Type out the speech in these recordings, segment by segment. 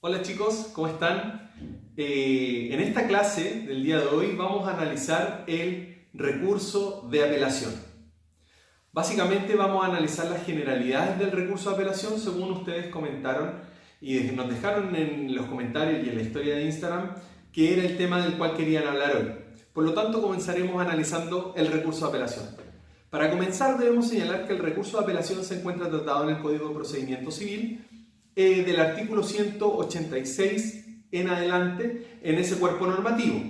Hola chicos, ¿cómo están? En esta clase del día de hoy vamos a analizar el recurso de apelación. Básicamente vamos a analizar las generalidades del recurso de apelación según ustedes comentaron y nos dejaron en los comentarios y en la historia de Instagram que era el tema del cual querían hablar hoy. Por lo tanto, comenzaremos analizando el recurso de apelación. Para comenzar debemos señalar que el recurso de apelación se encuentra tratado en el Código de Procedimiento Civil del artículo 186 en adelante en ese cuerpo normativo.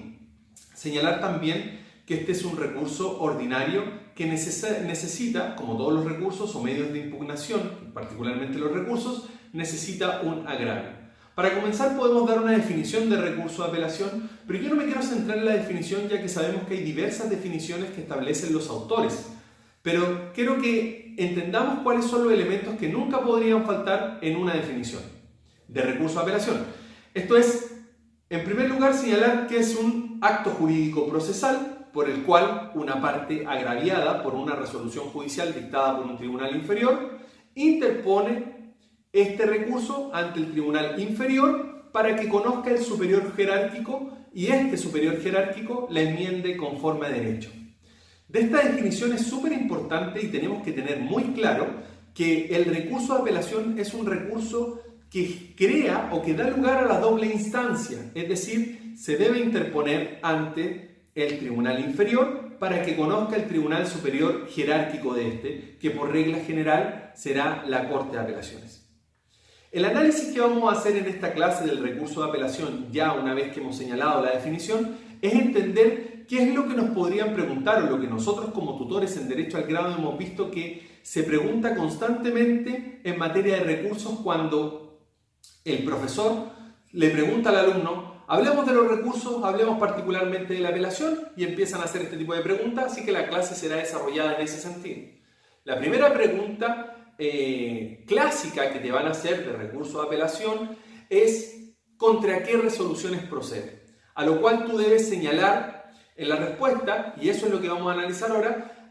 Señalar también que este es un recurso ordinario que necesita, como todos los recursos o medios de impugnación, particularmente los recursos, necesita un agravio. Para comenzar podemos dar una definición de recurso de apelación, pero yo no me quiero centrar en la definición ya que sabemos que hay diversas definiciones que establecen los autores. Pero quiero que entendamos cuáles son los elementos que nunca podrían faltar en una definición de recurso de apelación. Esto es, en primer lugar, señalar que es un acto jurídico procesal por el cual una parte agraviada por una resolución judicial dictada por un tribunal inferior interpone este recurso ante el tribunal inferior para que conozca el superior jerárquico y este superior jerárquico la enmiende conforme a derecho. De esta definición es súper importante y tenemos que tener muy claro que el recurso de apelación es un recurso que crea o que da lugar a la doble instancia, es decir, se debe interponer ante el tribunal inferior para que conozca el tribunal superior jerárquico de este, que por regla general será la Corte de Apelaciones. El análisis que vamos a hacer en esta clase del recurso de apelación, ya una vez que hemos señalado la definición, es entender qué es lo que nos podrían preguntar o lo que nosotros como tutores en Derecho al Grado hemos visto que se pregunta constantemente en materia de recursos cuando el profesor le pregunta al alumno, hablemos de los recursos, hablemos particularmente de la apelación y empiezan a hacer este tipo de preguntas, así que la clase será desarrollada en ese sentido. La primera pregunta clásica que te van a hacer de recurso de apelación es ¿contra qué resoluciones procede? A lo cual tú debes señalar en la respuesta, y eso es lo que vamos a analizar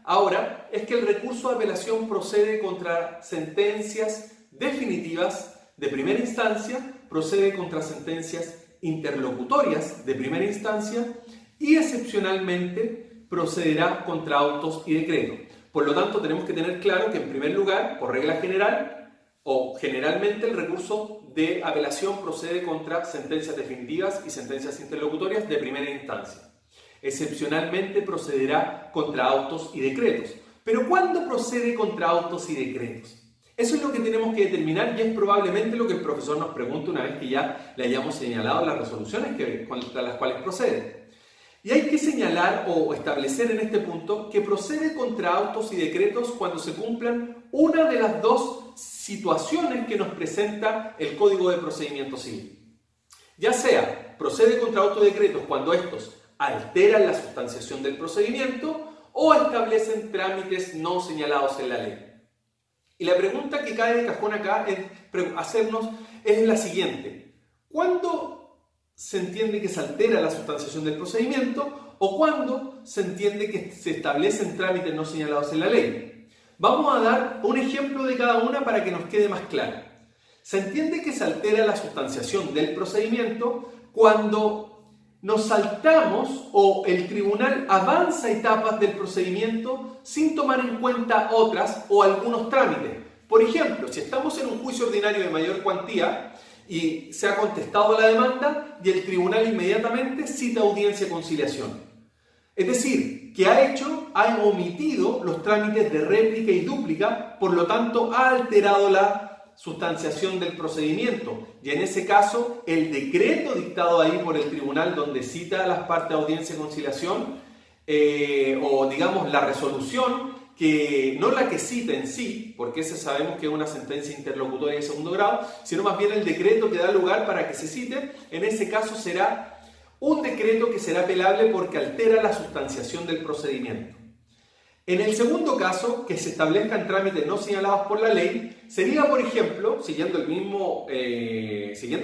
ahora, es que el recurso de apelación procede contra sentencias definitivas de primera instancia, procede contra sentencias interlocutorias de primera instancia y excepcionalmente procederá contra autos y decretos. Por lo tanto, tenemos que tener claro que en primer lugar, por regla general o generalmente, el recurso de apelación procede contra sentencias definitivas y sentencias interlocutorias de primera instancia. Excepcionalmente procederá contra autos y decretos. Pero ¿cuándo procede contra autos y decretos? Eso es lo que tenemos que determinar y es probablemente lo que el profesor nos pregunte una vez que ya le hayamos señalado las resoluciones contra las cuales procede. Y hay que señalar o establecer en este punto que procede contra autos y decretos cuando se cumplan una de las dos situaciones que nos presenta el Código de Procedimiento Civil. Ya sea procede contra autos y decretos cuando estos alteran la sustanciación del procedimiento o establecen trámites no señalados en la ley. Y la pregunta que cae de cajón acá es hacernos es la siguiente. ¿Cuándo se entiende que se altera la sustanciación del procedimiento o cuándo se entiende que se establecen trámites no señalados en la ley? Vamos a dar un ejemplo de cada una para que nos quede más claro. Se entiende que se altera la sustanciación del procedimiento cuando nos saltamos o el tribunal avanza etapas del procedimiento sin tomar en cuenta otras o algunos trámites. Por ejemplo, si estamos en un juicio ordinario de mayor cuantía y se ha contestado la demanda y el tribunal inmediatamente cita audiencia de conciliación. Es decir, que ha omitido los trámites de réplica y dúplica, por lo tanto ha alterado la sustanciación del procedimiento y en ese caso el decreto dictado ahí por el tribunal donde cita a las partes de audiencia de conciliación o digamos la resolución, que no la que cita en sí, porque esa sabemos que es una sentencia interlocutoria de segundo grado, sino más bien el decreto que da lugar para que se cite, en ese caso será un decreto que será apelable porque altera la sustanciación del procedimiento. En el segundo caso, que se establezcan trámites no señalados por la ley, sería, por ejemplo, siguiendo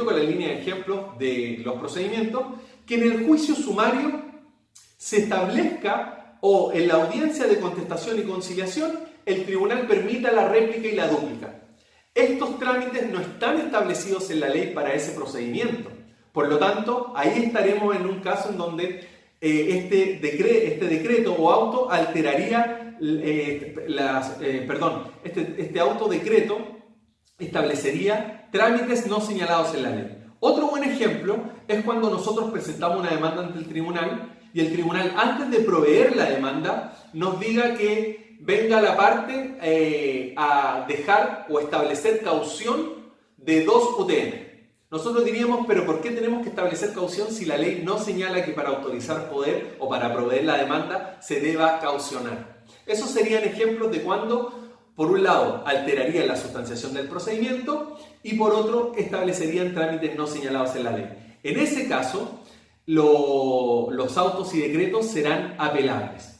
con la línea de ejemplos de los procedimientos, que en el juicio sumario se establezca o en la audiencia de contestación y conciliación el tribunal permita la réplica y la dúplica. Estos trámites no están establecidos en la ley para ese procedimiento. Por lo tanto, ahí estaremos en un caso en donde este decreto o auto alteraría este autodecreto establecería trámites no señalados en la ley. Otro buen ejemplo es cuando nosotros presentamos una demanda ante el tribunal y el tribunal, antes de proveer la demanda, nos diga que venga la parte a dejar o establecer caución de 2 UTM. Nosotros diríamos, pero ¿por qué tenemos que establecer caución si la ley no señala que para autorizar poder o para proveer la demanda se deba caucionar? Esos serían ejemplos de cuando, por un lado, alterarían la sustanciación del procedimiento y por otro, establecerían trámites no señalados en la ley. En ese caso, los autos y decretos serán apelables.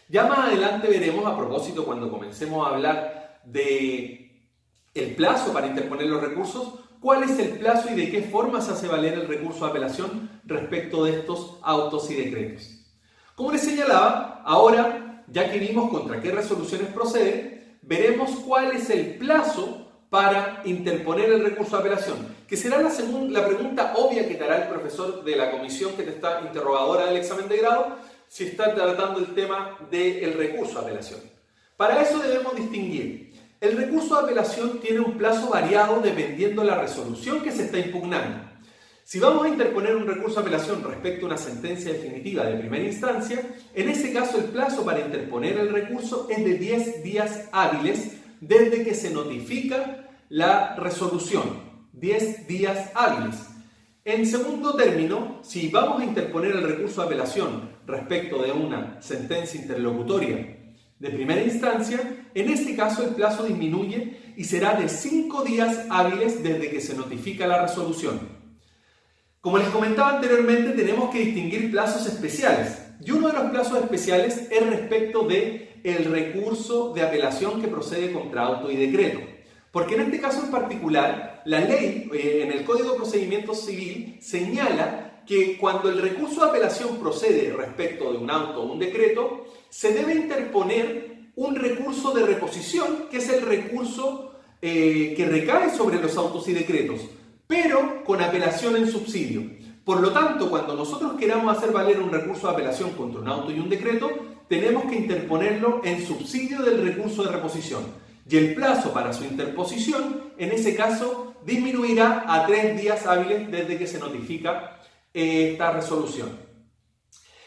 Ya más adelante veremos, a propósito, cuando comencemos a hablar de el plazo para interponer los recursos, cuál es el plazo y de qué forma se hace valer el recurso de apelación respecto de estos autos y decretos. Como les señalaba, ahora, ya que vimos contra qué resoluciones procede, veremos cuál es el plazo para interponer el recurso de apelación, que será la pregunta obvia que te hará el profesor de la comisión que te está interrogadora del examen de grado, si está tratando el tema del recurso de apelación. Para eso debemos distinguir. El recurso de apelación tiene un plazo variado dependiendo de la resolución que se está impugnando. Si vamos a interponer un recurso de apelación respecto a una sentencia definitiva de primera instancia, en ese caso el plazo para interponer el recurso es de 10 días hábiles desde que se notifica la resolución. 10 días hábiles. En segundo término, si vamos a interponer el recurso de apelación respecto de una sentencia interlocutoria de primera instancia, en este caso el plazo disminuye y será de 5 días hábiles desde que se notifica la resolución. Como les comentaba anteriormente, tenemos que distinguir plazos especiales. Y uno de los plazos especiales es respecto del recurso de apelación que procede contra auto y decreto. Porque en este caso en particular, la ley en el Código de Procedimiento Civil señala que cuando el recurso de apelación procede respecto de un auto o un decreto, se debe interponer un recurso de reposición, que es el recurso que recae sobre los autos y decretos, pero con apelación en subsidio. Por lo tanto, cuando nosotros queramos hacer valer un recurso de apelación contra un auto y un decreto, tenemos que interponerlo en subsidio del recurso de reposición. Y el plazo para su interposición, en ese caso, disminuirá a 3 días hábiles desde que se notifica esta resolución.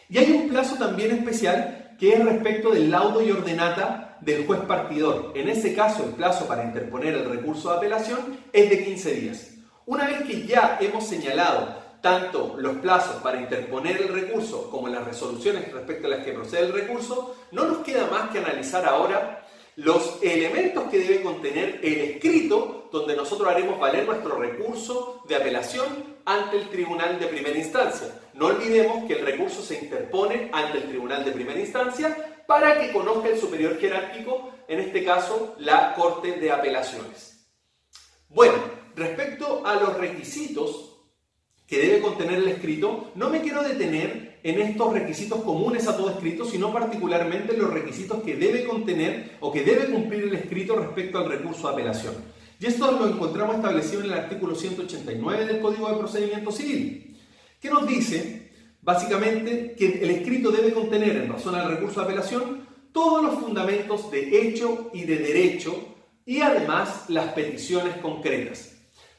Y hay un plazo también especial que es respecto del laudo y ordenata del juez partidor. En ese caso, el plazo para interponer el recurso de apelación es de 15 días. Una vez que ya hemos señalado tanto los plazos para interponer el recurso como las resoluciones respecto a las que procede el recurso, no nos queda más que analizar ahora los elementos que debe contener el escrito donde nosotros haremos valer nuestro recurso de apelación ante el tribunal de primera instancia. No olvidemos que el recurso se interpone ante el tribunal de primera instancia para que conozca el superior jerárquico, en este caso la Corte de Apelaciones. Bueno, respecto a los requisitos que debe contener el escrito, no me quiero detener en estos requisitos comunes a todo escrito, sino particularmente en los requisitos que debe contener o que debe cumplir el escrito respecto al recurso de apelación. Y esto lo encontramos establecido en el artículo 189 del Código de Procedimiento Civil, que nos dice, básicamente, que el escrito debe contener, en razón al recurso de apelación, todos los fundamentos de hecho y de derecho y además las peticiones concretas.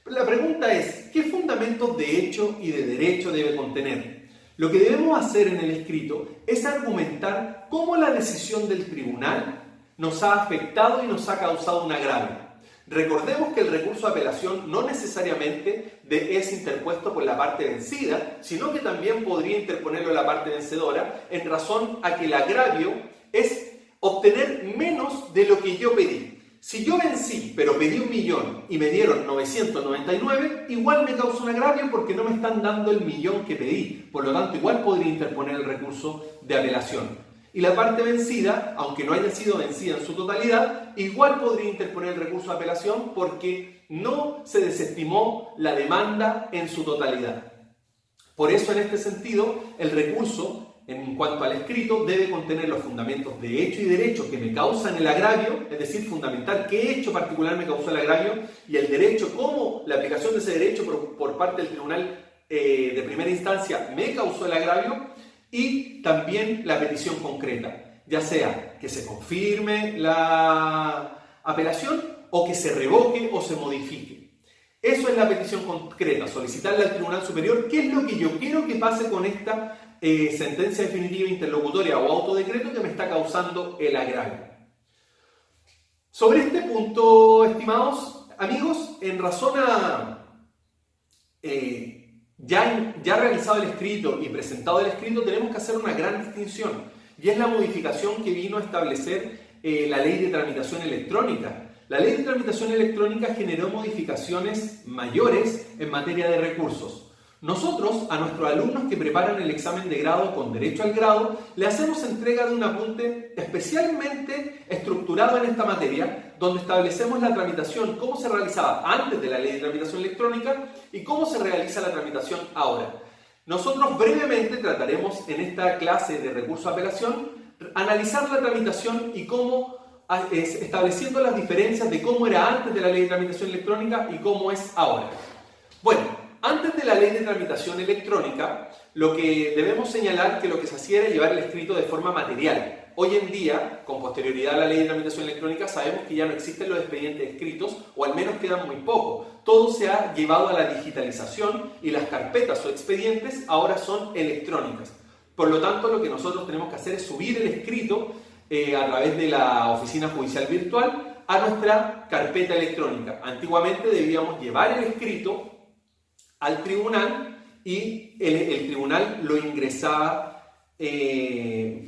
La pregunta es, ¿qué fundamentos de hecho y de derecho debe contener? Lo que debemos hacer en el escrito es argumentar cómo la decisión del tribunal nos ha afectado y nos ha causado un agravio. Recordemos que el recurso de apelación no necesariamente es interpuesto por la parte vencida, sino que también podría interponerlo la parte vencedora en razón a que el agravio es obtener menos de lo que yo pedí. Si yo vencí, pero pedí 1.000.000 y me dieron 999, igual me causa un agravio porque no me están dando el 1.000.000 que pedí. Por lo tanto, igual podría interponer el recurso de apelación. Y la parte vencida, aunque no haya sido vencida en su totalidad, igual podría interponer el recurso de apelación porque no se desestimó la demanda en su totalidad. Por eso, en este sentido, el recurso en cuanto al escrito, debe contener los fundamentos de hecho y derecho que me causan el agravio, es decir, fundamental qué hecho particular me causó el agravio, y el derecho, cómo la aplicación de ese derecho por parte del tribunal de primera instancia me causó el agravio, y también la petición concreta, ya sea que se confirme la apelación o que se revoque o se modifique. Eso es la petición concreta, solicitarle al Tribunal Superior qué es lo que yo quiero que pase con esta sentencia definitiva interlocutoria o autodecreto que me está causando el agravio. Sobre este punto, estimados amigos, en razón a ya realizado el escrito y presentado el escrito, tenemos que hacer una gran distinción, y es la modificación que vino a establecer la Ley de Tramitación Electrónica. La Ley de Tramitación Electrónica generó modificaciones mayores en materia de recursos. Nosotros, a nuestros alumnos que preparan el examen de grado con derecho al grado, le hacemos entrega de un apunte especialmente estructurado en esta materia, donde establecemos la tramitación, cómo se realizaba antes de la Ley de Tramitación Electrónica y cómo se realiza la tramitación ahora. Nosotros brevemente trataremos en esta clase de recurso de apelación analizar la tramitación y cómo estableciendo las diferencias de cómo era antes de la Ley de Tramitación Electrónica y cómo es ahora. Bueno, antes de la Ley de Tramitación Electrónica, lo que debemos señalar que lo que se hacía era llevar el escrito de forma material. Hoy en día, con posterioridad a la Ley de Tramitación Electrónica, sabemos que ya no existen los expedientes escritos, o al menos quedan muy pocos. Todo se ha llevado a la digitalización y las carpetas o expedientes ahora son electrónicas. Por lo tanto, lo que nosotros tenemos que hacer es subir el escrito a través de la oficina judicial virtual a nuestra carpeta electrónica. Antiguamente debíamos llevar el escrito al tribunal y el tribunal lo ingresaba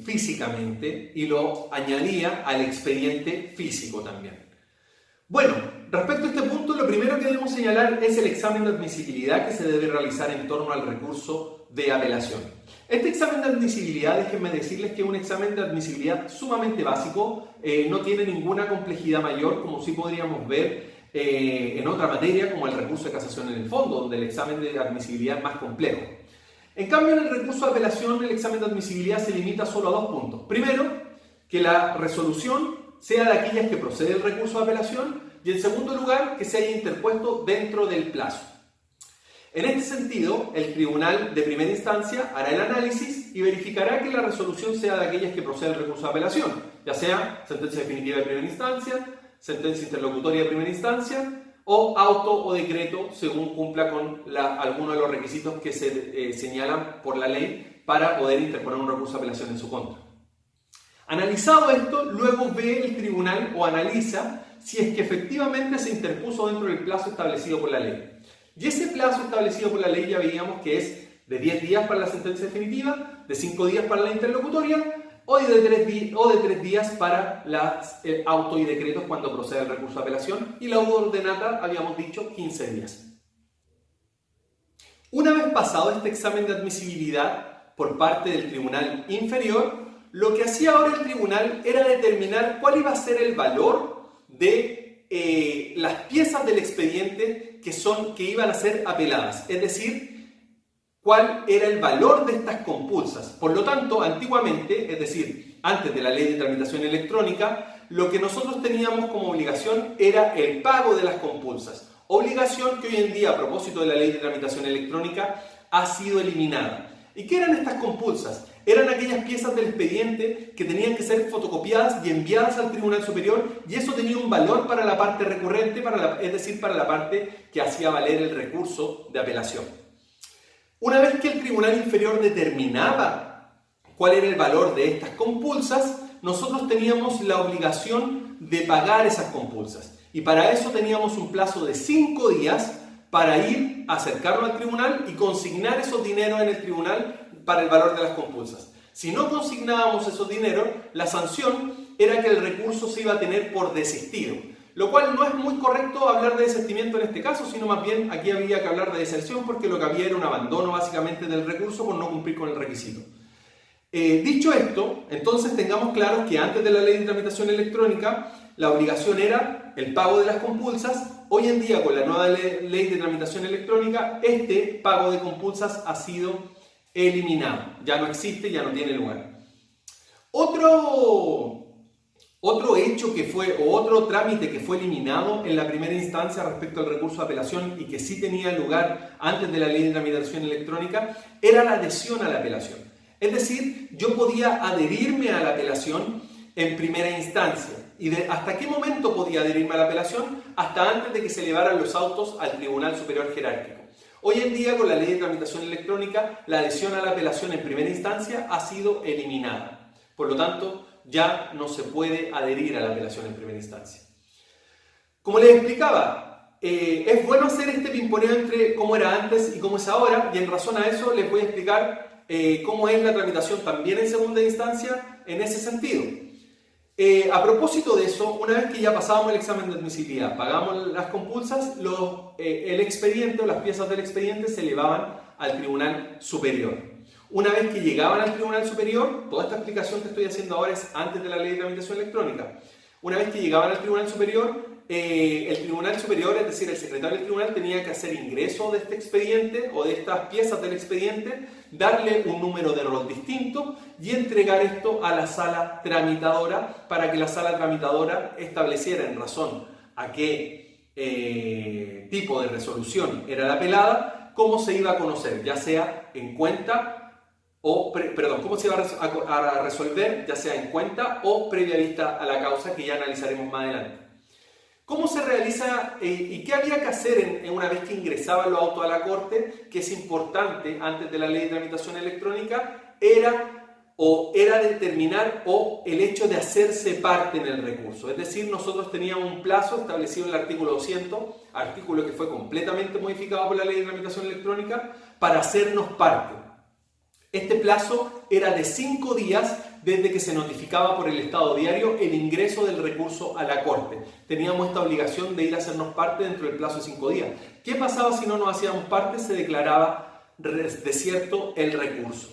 físicamente y lo añadía al expediente físico también. Bueno, respecto a este punto, lo primero que debemos señalar es el examen de admisibilidad que se debe realizar en torno al recurso de apelación. Este examen de admisibilidad, déjenme decirles que es un examen de admisibilidad sumamente básico, no tiene ninguna complejidad mayor, como sí podríamos ver en otra materia, como el recurso de casación en el fondo, donde el examen de admisibilidad es más complejo. En cambio, en el recurso de apelación, el examen de admisibilidad se limita solo a dos puntos. Primero, que la resolución sea de aquellas que procede el recurso de apelación, y en segundo lugar, que se haya interpuesto dentro del plazo. En este sentido, el tribunal de primera instancia hará el análisis y verificará que la resolución sea de aquellas que procede el recurso de apelación, ya sea sentencia definitiva de primera instancia, sentencia interlocutoria de primera instancia o auto o decreto según cumpla con algunos de los requisitos que se señalan por la ley para poder interponer un recurso de apelación en su contra. Analizado esto, luego ve el tribunal o analiza si es que efectivamente se interpuso dentro del plazo establecido por la ley. Y ese plazo establecido por la ley ya veíamos que es de 10 días para la sentencia definitiva, de 5 días para la interlocutoria o de 3 días para las auto y decretos cuando procede el recurso de apelación, y la ordenata habíamos dicho 15 días. Una vez pasado este examen de admisibilidad por parte del tribunal inferior, lo que hacía ahora el tribunal era determinar cuál iba a ser el valor de las piezas del expediente que iban a ser apeladas, es decir, cuál era el valor de estas compulsas. Por lo tanto, antiguamente, es decir, antes de la Ley de Tramitación Electrónica, lo que nosotros teníamos como obligación era el pago de las compulsas, obligación que hoy en día, a propósito de la Ley de Tramitación Electrónica, ha sido eliminada. ¿Y qué eran estas compulsas? Eran aquellas piezas del expediente que tenían que ser fotocopiadas y enviadas al Tribunal Superior, y eso tenía un valor para la parte recurrente, es decir, para la parte que hacía valer el recurso de apelación. Una vez que el Tribunal Inferior determinaba cuál era el valor de estas compulsas, nosotros teníamos la obligación de pagar esas compulsas. Y para eso teníamos un plazo de 5 días para ir a acercarnos al tribunal y consignar esos dineros en el tribunal para el valor de las compulsas. Si no consignábamos esos dineros, la sanción era que el recurso se iba a tener por desistido, lo cual no es muy correcto hablar de desistimiento en este caso, sino más bien aquí había que hablar de deserción, porque lo que había era un abandono básicamente del recurso por no cumplir con el requisito. Dicho esto, entonces tengamos claro que antes de la Ley de Tramitación Electrónica la obligación era el pago de las compulsas. Hoy en día, con la nueva Ley de Tramitación Electrónica, este pago de compulsas ha sido eliminado. Ya no existe, ya no tiene lugar. Otro hecho que fue, o otro trámite que fue eliminado en la primera instancia respecto al recurso de apelación y que sí tenía lugar antes de la ley de tramitación electrónica, era la adhesión a la apelación. Es decir, yo podía adherirme a la apelación en primera instancia. ¿Y hasta qué momento podía adherirme a la apelación? Hasta antes de que se elevaran los autos al Tribunal Superior Jerárquico. Hoy en día, con la ley de tramitación electrónica, la adhesión a la apelación en primera instancia ha sido eliminada. Por lo tanto, ya no se puede adherir a la apelación en primera instancia. Como les explicaba, es bueno hacer este pimponeo entre cómo era antes y cómo es ahora, y en razón a eso les voy a explicar cómo es la tramitación también en segunda instancia en ese sentido. A propósito de eso, una vez que ya pasábamos el examen de admisibilidad, pagamos las compulsas, el expediente o las piezas del expediente se elevaban al Tribunal Superior. Una vez que llegaban al Tribunal Superior, toda esta explicación que estoy haciendo ahora es antes de la ley de tramitación electrónica. Una vez que llegaban al Tribunal Superior, el Tribunal Superior, es decir, el secretario del tribunal, tenía que hacer ingreso de este expediente o de estas piezas del expediente, darle un número de rol distinto y entregar esto a la sala tramitadora para que la sala tramitadora estableciera en razón a qué tipo de resolución era la apelada, cómo se iba a conocer, ya sea en cuenta cómo se iba a resolver, ya sea en cuenta o previa vista a la causa, que ya analizaremos más adelante. ¿Cómo se realiza y qué había que hacer una vez que ingresaban los autos a la Corte? Que es importante antes de la ley de tramitación electrónica, era determinar el hecho de hacerse parte en el recurso. Es decir, nosotros teníamos un plazo establecido en el artículo 200, artículo que fue completamente modificado por la ley de tramitación electrónica, para hacernos parte. Este plazo era de 5 días desde que se notificaba por el Estado Diario el ingreso del recurso a la Corte. Teníamos esta obligación de ir a hacernos parte dentro del plazo de 5 días. ¿Qué pasaba si no nos hacíamos parte? Se declaraba desierto el recurso.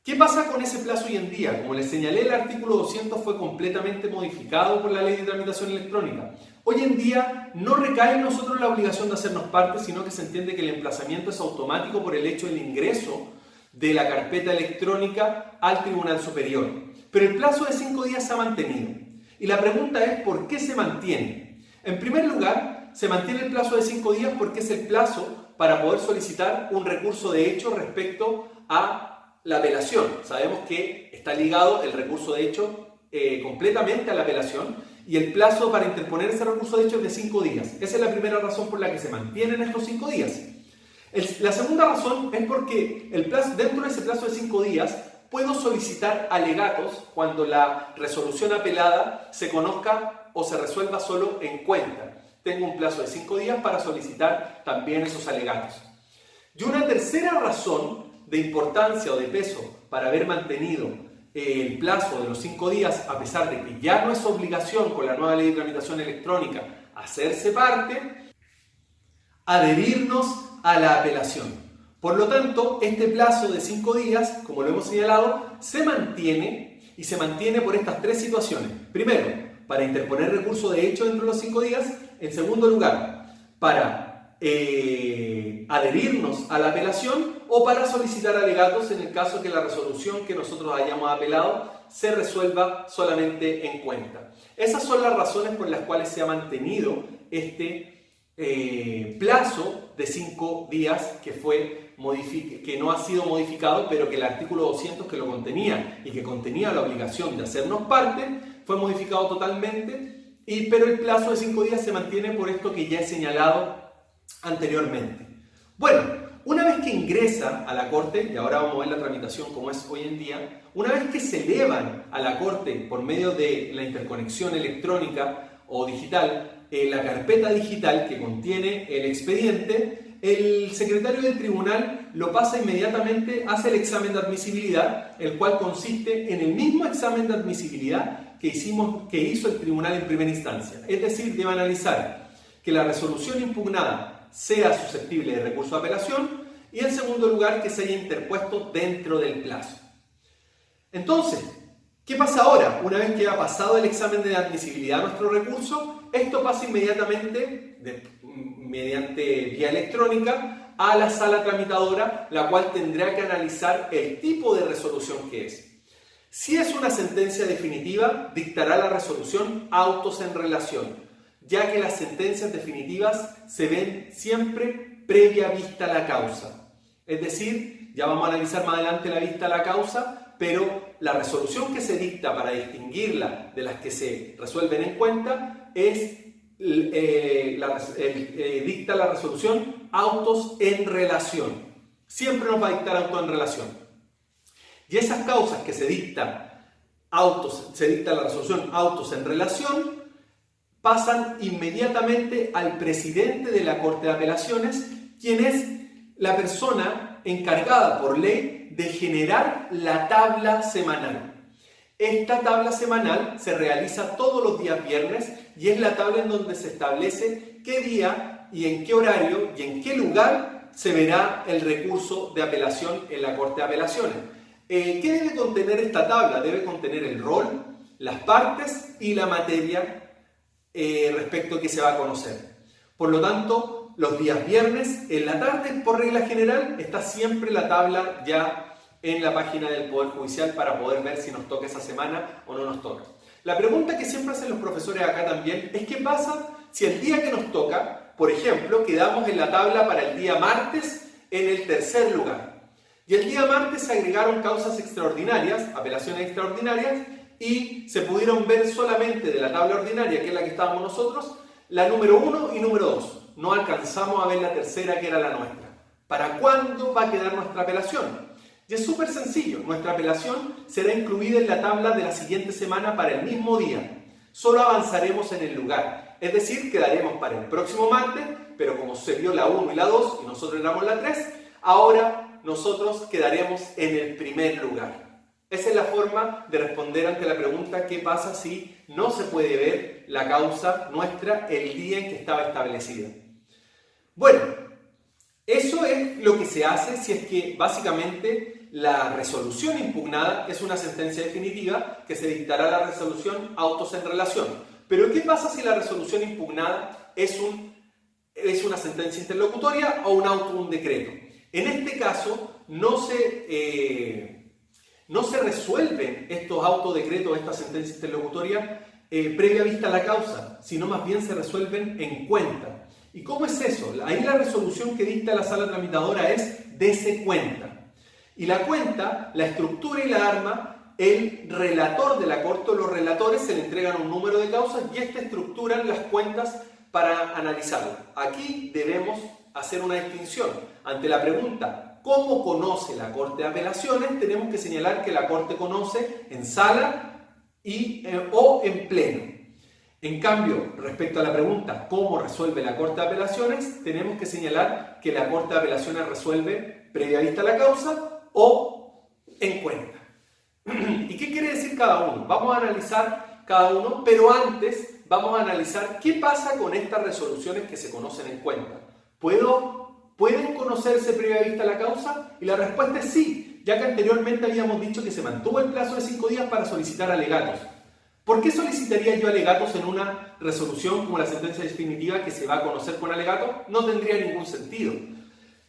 ¿Qué pasa con ese plazo hoy en día? Como les señalé, el artículo 200 fue completamente modificado por la ley de tramitación electrónica. Hoy en día no recae en nosotros la obligación de hacernos parte, sino que se entiende que el emplazamiento es automático por el hecho del ingreso de la carpeta electrónica al Tribunal Superior. Pero el plazo de 5 días se ha mantenido. Y la pregunta es, ¿por qué se mantiene? En primer lugar, se mantiene el plazo de 5 días porque es el plazo para poder solicitar un recurso de hecho respecto a la apelación. Sabemos que está ligado el recurso de hecho completamente a la apelación y el plazo para interponer ese recurso de hecho es de 5 días. Esa es la primera razón por la que se mantienen estos 5 días. La segunda razón es porque dentro de ese plazo de 5 días puedo solicitar alegatos cuando la resolución apelada se conozca o se resuelva solo en cuenta. Tengo un plazo de 5 días para solicitar también esos alegatos. Y una tercera razón de importancia o de peso para haber mantenido el plazo de los 5 días, a pesar de que ya no es obligación con la nueva ley de tramitación electrónica hacerse parte, adherirnos a la apelación. Por lo tanto, este plazo de 5 días, como lo hemos señalado, se mantiene y se mantiene por estas 3 situaciones. Primero, para interponer recurso de hecho dentro de los 5 días. En segundo lugar, para adherirnos a la apelación o para solicitar alegatos en el caso que la resolución que nosotros hayamos apelado se resuelva solamente en cuenta. Esas son las razones por las cuales se ha mantenido este plazo de 5 días que no ha sido modificado, pero que el artículo 200 que lo contenía y que contenía la obligación de hacernos parte fue modificado totalmente, pero el plazo de 5 días se mantiene por esto que ya he señalado anteriormente. Bueno, una vez que ingresa a la Corte, y ahora vamos a ver la tramitación como es hoy en día, una vez que se elevan a la Corte por medio de la interconexión electrónica o digital, la carpeta digital que contiene el expediente, el secretario del tribunal lo pasa inmediatamente, hace el examen de admisibilidad, el cual consiste en el mismo examen de admisibilidad que hizo el tribunal en primera instancia. Es decir, debe analizar que la resolución impugnada sea susceptible de recurso de apelación y, en segundo lugar, que se haya interpuesto dentro del plazo. Entonces, ¿qué pasa ahora? Una vez que ha pasado el examen de admisibilidad a nuestro recurso, esto pasa inmediatamente, mediante vía electrónica, a la sala tramitadora, la cual tendrá que analizar el tipo de resolución que es. Si es una sentencia definitiva, dictará la resolución autos en relación, ya que las sentencias definitivas se ven siempre previa vista a la causa. Es decir, ya vamos a analizar más adelante la vista a la causa, pero la resolución que se dicta para distinguirla de las que se resuelven en cuenta es dicta la resolución autos en relación. Siempre nos va a dictar autos en relación. Y esas causas que se dicta la resolución autos en relación, pasan inmediatamente al presidente de la Corte de Apelaciones, quien es la persona encargada por ley de generar la tabla semanal. Esta tabla semanal se realiza todos los días viernes y es la tabla en donde se establece qué día y en qué horario y en qué lugar se verá el recurso de apelación en la Corte de Apelaciones. ¿Qué debe contener esta tabla? Debe contener el rol, las partes y la materia respecto a que se va a conocer. Por lo tanto, los días viernes, en la tarde, por regla general, está siempre la tabla ya en la página del Poder Judicial para poder ver si nos toca esa semana o no nos toca. La pregunta que siempre hacen los profesores acá también es ¿qué pasa si el día que nos toca, por ejemplo, quedamos en la tabla para el día martes en el tercer lugar? Y el día martes se agregaron causas extraordinarias, apelaciones extraordinarias, y se pudieron ver solamente de la tabla ordinaria, que es la que estábamos nosotros, la número 1 y número 2. No alcanzamos a ver la tercera, que era la nuestra. ¿Para cuándo va a quedar nuestra apelación? Y es súper sencillo. Nuestra apelación será incluida en la tabla de la siguiente semana para el mismo día. Solo avanzaremos en el lugar. Es decir, quedaremos para el próximo martes, pero como se vio la 1 y la 2 y nosotros éramos la 3, ahora nosotros quedaremos en el primer lugar. Esa es la forma de responder ante la pregunta ¿qué pasa si no se puede ver la causa nuestra el día en que estaba establecida? Bueno, eso es lo que se hace si es que básicamente la resolución impugnada es una sentencia definitiva que se dictará la resolución autos en relación. Pero ¿qué pasa si la resolución impugnada es una sentencia interlocutoria o un auto, un decreto? En este caso no se resuelven estos autodecretos, estas sentencias interlocutorias previa vista a la causa, sino más bien se resuelven en cuenta. ¿Y cómo es eso? Ahí la resolución que dicta la sala tramitadora es dese cuenta. Y la cuenta, la estructura y la arma, el relator de la corte o los relatores se le entregan un número de causas y estructuran las cuentas para analizarlo. Aquí debemos hacer una distinción. Ante la pregunta ¿cómo conoce la Corte de Apelaciones? Tenemos que señalar que la Corte conoce en sala o en pleno. En cambio, respecto a la pregunta ¿cómo resuelve la Corte de Apelaciones? Tenemos que señalar que la Corte de Apelaciones resuelve previa vista a la causa o en cuenta. ¿Y qué quiere decir cada uno? Vamos a analizar cada uno, pero antes vamos a analizar qué pasa con estas resoluciones que se conocen en cuenta. ¿Pueden conocerse previa vista a la causa? Y la respuesta es sí, ya que anteriormente habíamos dicho que se mantuvo el plazo de 5 días para solicitar alegatos. ¿Por qué solicitaría yo alegatos en una resolución como la sentencia definitiva que se va a conocer con alegato? No tendría ningún sentido.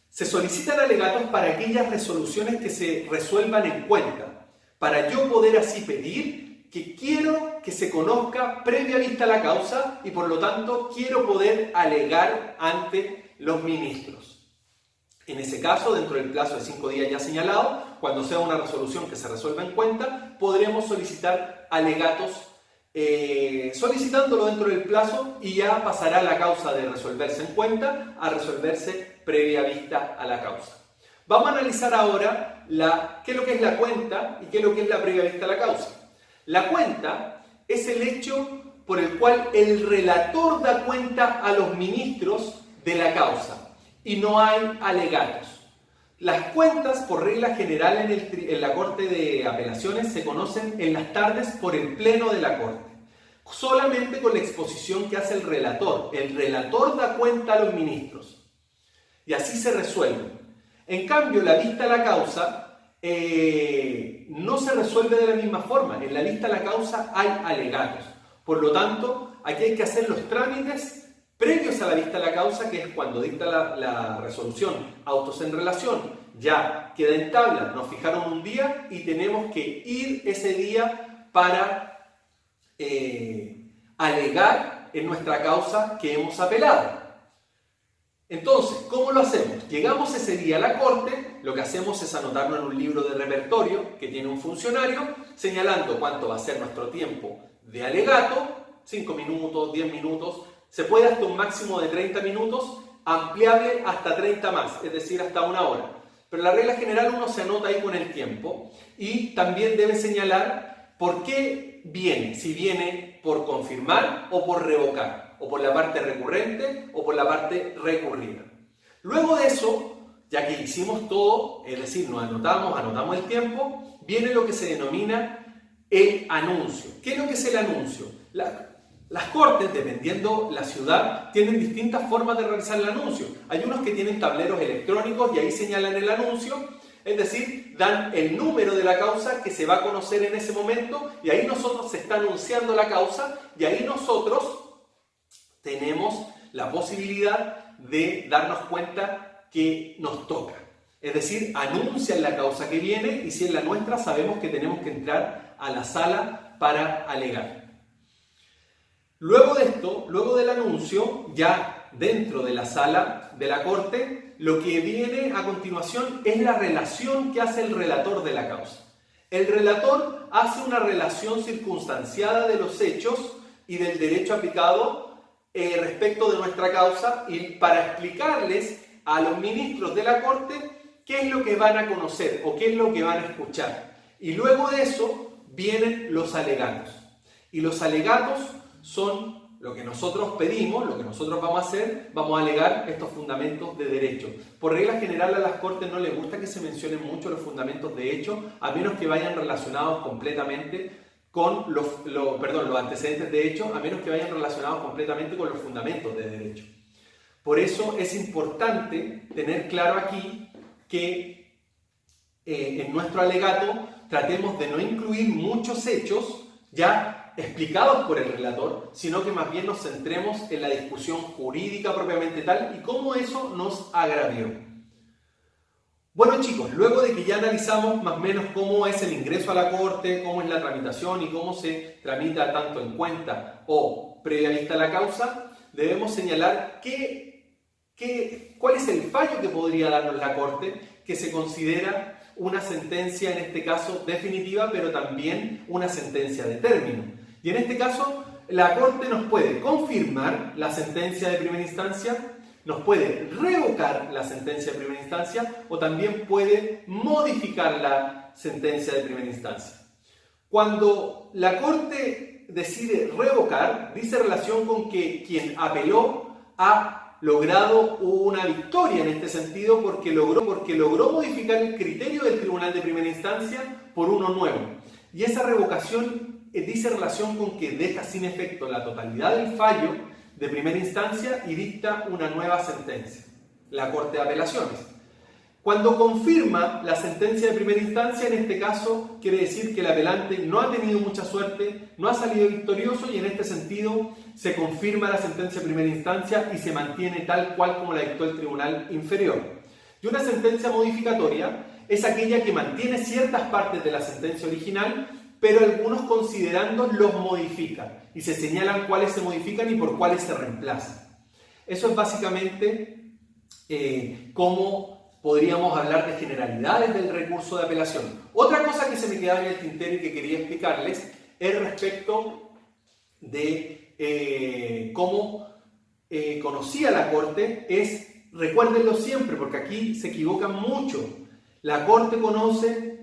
Se solicitan alegatos para aquellas resoluciones que se resuelvan en cuenta, para yo poder así pedir que quiero que se conozca previa vista a la causa y por lo tanto quiero poder alegar ante los ministros. En ese caso, dentro del plazo de 5 días ya señalado, cuando sea una resolución que se resuelva en cuenta, podremos solicitar alegatos solicitándolo dentro del plazo y ya pasará la causa de resolverse en cuenta a resolverse previa vista a la causa. Vamos a analizar ahora qué es lo que es la cuenta y qué es lo que es la previa vista a la causa. La cuenta es el hecho por el cual el relator da cuenta a los ministros de la causa y no hay alegatos. Las cuentas, por regla general en la Corte de Apelaciones, se conocen en las tardes por el pleno de la Corte, solamente con la exposición que hace el relator. El relator da cuenta a los ministros y así se resuelve. En cambio, la vista a la causa no se resuelve de la misma forma. En la vista a la causa hay alegatos. Por lo tanto, aquí hay que hacer los trámites previos a la vista de la causa, que es cuando dicta la resolución autos en relación, ya queda en tabla, nos fijaron un día y tenemos que ir ese día para alegar en nuestra causa que hemos apelado. Entonces, ¿cómo lo hacemos? Llegamos ese día a la corte, lo que hacemos es anotarlo en un libro de repertorio que tiene un funcionario, señalando cuánto va a ser nuestro tiempo de alegato, 5 minutos, 10 minutos, se puede hasta un máximo de 30 minutos, ampliable hasta 30 más, es decir, hasta 1 hora. Pero la regla general uno se anota ahí con el tiempo y también debe señalar por qué viene, si viene por confirmar o por revocar, o por la parte recurrente o por la parte recurrida. Luego de eso, ya que hicimos todo, es decir, nos anotamos el tiempo, viene lo que se denomina el anuncio. ¿Qué es lo que es el anuncio? Las cortes, dependiendo la ciudad, tienen distintas formas de realizar el anuncio. Hay unos que tienen tableros electrónicos y ahí señalan el anuncio, es decir, dan el número de la causa que se va a conocer en ese momento y ahí nosotros se está anunciando la causa y ahí nosotros tenemos la posibilidad de darnos cuenta que nos toca. Es decir, anuncian la causa que viene y si es la nuestra sabemos que tenemos que entrar a la sala para alegar. Luego de esto, luego del anuncio, ya dentro de la sala de la corte, lo que viene a continuación es la relación que hace el relator de la causa. El relator hace una relación circunstanciada de los hechos y del derecho aplicado respecto de nuestra causa y para explicarles a los ministros de la corte qué es lo que van a conocer o qué es lo que van a escuchar. Y luego de eso vienen los alegatos. Y los alegatos son lo que nosotros pedimos, lo que nosotros vamos a hacer, vamos a alegar estos fundamentos de derecho. Por regla general a las cortes no les gusta que se mencionen mucho los fundamentos de hecho, a menos que vayan relacionados completamente con los antecedentes de hecho, a menos que vayan relacionados completamente con los fundamentos de derecho. Por eso es importante tener claro aquí que en nuestro alegato tratemos de no incluir muchos hechos ya explicados por el relator, sino que más bien nos centremos en la discusión jurídica propiamente tal y cómo eso nos agravió. Bueno chicos, luego de que ya analizamos más o menos cómo es el ingreso a la corte, cómo es la tramitación y cómo se tramita tanto en cuenta o previa vista a la causa, debemos señalar cuál es el fallo que podría darnos la corte, que se considera una sentencia en este caso definitiva, pero también una sentencia de término. Y en este caso, la corte nos puede confirmar la sentencia de primera instancia, nos puede revocar la sentencia de primera instancia o también puede modificar la sentencia de primera instancia. Cuando la Corte decide revocar, dice relación con que quien apeló ha logrado una victoria en este sentido porque logró modificar el criterio del Tribunal de Primera Instancia por uno nuevo. Y esa revocación dice relación con que deja sin efecto la totalidad del fallo de primera instancia y dicta una nueva sentencia, la Corte de Apelaciones. Cuando confirma la sentencia de primera instancia, en este caso quiere decir que el apelante no ha tenido mucha suerte, no ha salido victorioso y en este sentido se confirma la sentencia de primera instancia y se mantiene tal cual como la dictó el tribunal inferior. Y una sentencia modificatoria es aquella que mantiene ciertas partes de la sentencia original, pero algunos considerando los modifican y se señalan cuáles se modifican y por cuáles se reemplazan. Eso es básicamente cómo podríamos hablar de generalidades del recurso de apelación. Otra cosa que se me quedaba en el tintero y que quería explicarles es respecto de cómo conocía la Corte, recuérdenlo siempre porque aquí se equivocan mucho, la Corte conoce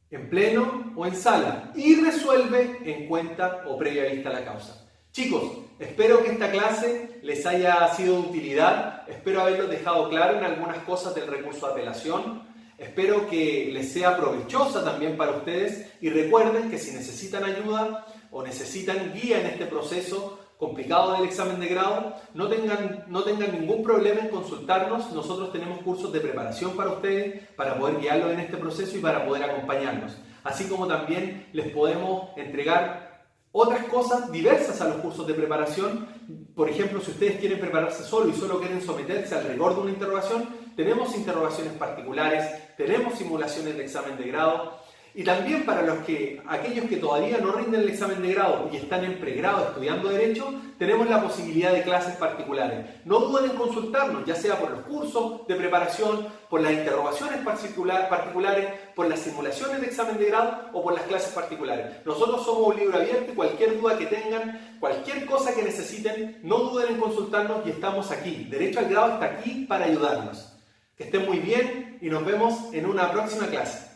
en pleno o en sala y resuelve en cuenta o previa vista a la causa. Chicos, espero que esta clase les haya sido de utilidad, espero haberlos dejado claro en algunas cosas del recurso de apelación, espero que les sea provechosa también para ustedes y recuerden que si necesitan ayuda o necesitan guía en este proceso complicado del examen de grado, no tengan ningún problema en consultarnos. Nosotros tenemos cursos de preparación para ustedes, para poder guiarlos en este proceso y para poder acompañarnos. Así como también les podemos entregar otras cosas diversas a los cursos de preparación por ejemplo, si ustedes quieren prepararse solo y solo quieren someterse al rigor de una interrogación, tenemos interrogaciones particulares, tenemos simulaciones de examen de grado. Y también para aquellos que todavía no rinden el examen de grado y están en pregrado estudiando Derecho, tenemos la posibilidad de clases particulares. No duden en consultarnos, ya sea por los cursos de preparación, por las interrogaciones particulares, por las simulaciones de examen de grado o por las clases particulares. Nosotros somos un libro abierto y cualquier duda que tengan, cualquier cosa que necesiten, no duden en consultarnos y estamos aquí. Derecho al Grado está aquí para ayudarnos. Que estén muy bien y nos vemos en una próxima clase.